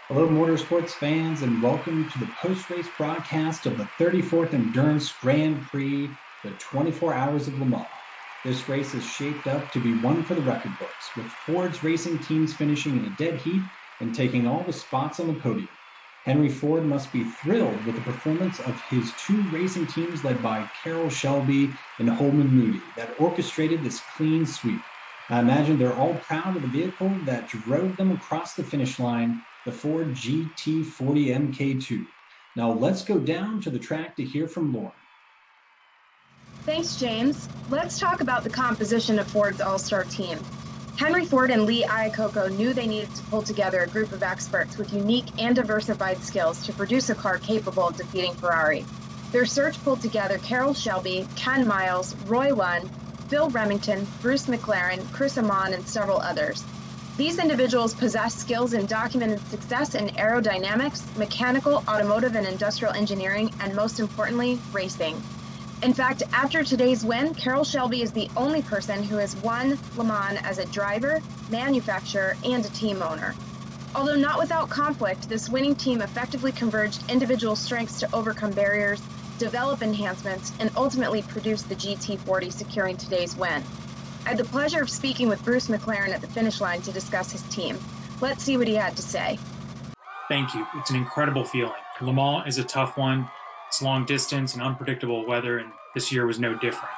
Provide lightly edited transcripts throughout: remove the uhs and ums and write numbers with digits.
Hello, motorsports fans, and welcome to the post-race broadcast of the 34th Endurance Grand Prix, the 24 Hours of Le Mans. This race is shaped up to be one for the record books, with Ford's racing teams finishing in a dead heat and taking all the spots on the podium. Henry Ford must be thrilled with the performance of his two racing teams led by Carroll Shelby and Holman Moody that orchestrated this clean sweep. I imagine they're all proud of the vehicle that drove them across the finish line, the Ford GT40 MK2. Now let's go down to the track to hear from Lauren. Thanks, James. Let's talk about the composition of Ford's all-star team. Henry Ford and Lee Iacocca knew they needed to pull together a group of experts with unique and diversified skills to produce a car capable of defeating Ferrari. Their search pulled together Carroll Shelby, Ken Miles, Roy Lunn, Phil Remington, Bruce McLaren, Chris Amon, and several others. These individuals possess skills in documented success in aerodynamics, mechanical, automotive, and industrial engineering, and most importantly, racing. In fact, after today's win, Carroll Shelby is the only person who has won Le Mans as a driver, manufacturer, and a team owner. Although not without conflict, this winning team effectively converged individual strengths to overcome barriers, develop enhancements, and ultimately produce the GT40, securing today's win. I had the pleasure of speaking with Bruce McLaren at the finish line to discuss his team. Let's see what he had to say. Thank you. It's an incredible feeling. Le Mans is a tough one. It's long distance and unpredictable weather, and this year was no different.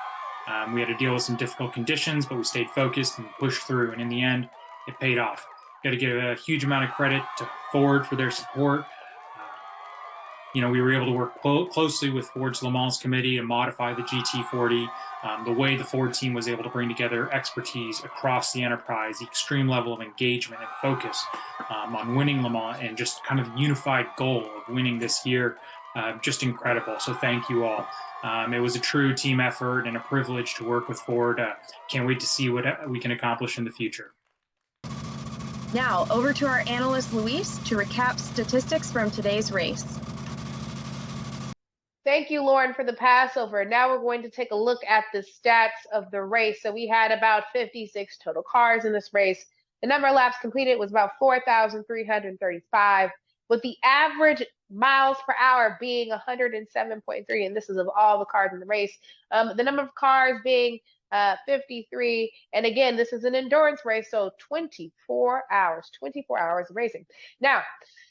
We had to deal with some difficult conditions, but we stayed focused and pushed through, and in the end, it paid off. Got to give a huge amount of credit to Ford for their support. We were able to work closely with Ford's Le Mans committee to modify the GT40. The way the Ford team was able to bring together expertise across the enterprise, the extreme level of engagement and focus on winning Le Mans, and just kind of the unified goal of winning this year, just incredible. So thank you all. It was a true team effort and a privilege to work with Ford. Can't wait to see what we can accomplish in the future. Now, over to our analyst Luis to recap statistics from today's race. Thank you, Lauren, for the passover. Now we're going to take a look at the stats of the race. So we had about 56 total cars in this race. The number of laps completed was about 4,335, with the average miles per hour being 107.3, and this is of all the cars in the race. The number of cars being 53, and again, this is an endurance race, so 24 hours of racing. Now,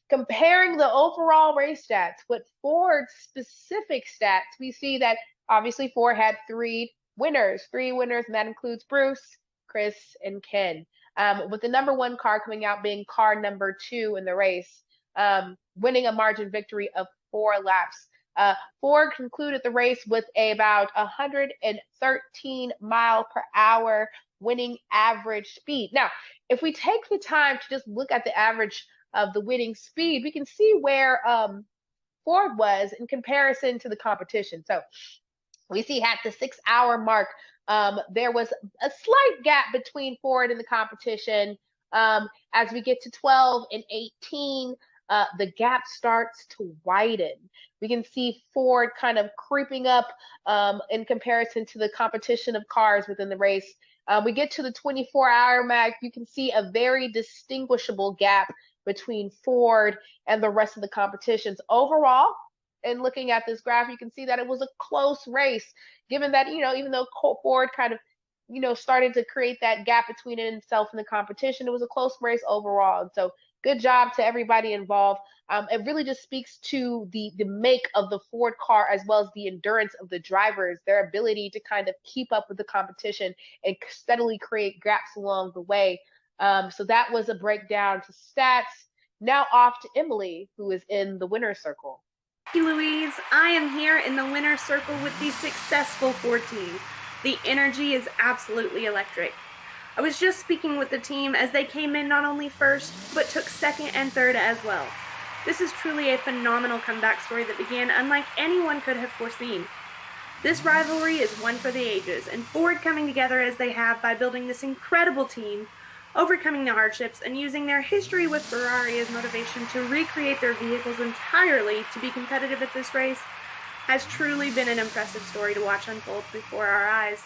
comparing the overall race stats with Ford's specific stats, we see that obviously Ford had three winners, and that includes Bruce, Chris, and Ken. With the number one car coming out being car number 2 in the race, winning a margin victory of 4 laps. Ford concluded the race with about 113 mile per hour winning average speed. Now, if we take the time to just look at the average of the winning speed, we can see where Ford was in comparison to the competition. So we see at the 6-hour mark, there was a slight gap between Ford and the competition. As we get to 12 and 18, the gap starts to widen. We can see Ford kind of creeping up in comparison to the competition of cars within the race. We get to the 24-hour mark, you can see a very distinguishable gap between Ford and the rest of the competitions. Overall, and looking at this graph, you can see that it was a close race, given that, even though Ford kind of, started to create that gap between itself and the competition, it was a close race overall. And so good job to everybody involved. It really just speaks to the make of the Ford car, as well as the endurance of the drivers, their ability to kind of keep up with the competition and steadily create gaps along the way. So that was a breakdown to stats. Now off to Emily, who is in the winner's circle. Thank you, Louise. I am here in the winner's circle with the successful Ford team. The energy is absolutely electric. I was just speaking with the team as they came in not only first, but took second and third as well. This is truly a phenomenal comeback story that began unlike anyone could have foreseen. This rivalry is one for the ages, and Ford coming together as they have by building this incredible team, overcoming the hardships, and using their history with Ferrari as motivation to recreate their vehicles entirely to be competitive at this race, has truly been an impressive story to watch unfold before our eyes.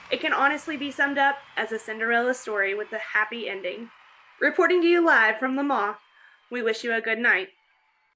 It can honestly be summed up as a Cinderella story with a happy ending. Reporting to you live from Le Mans, We wish you a good night.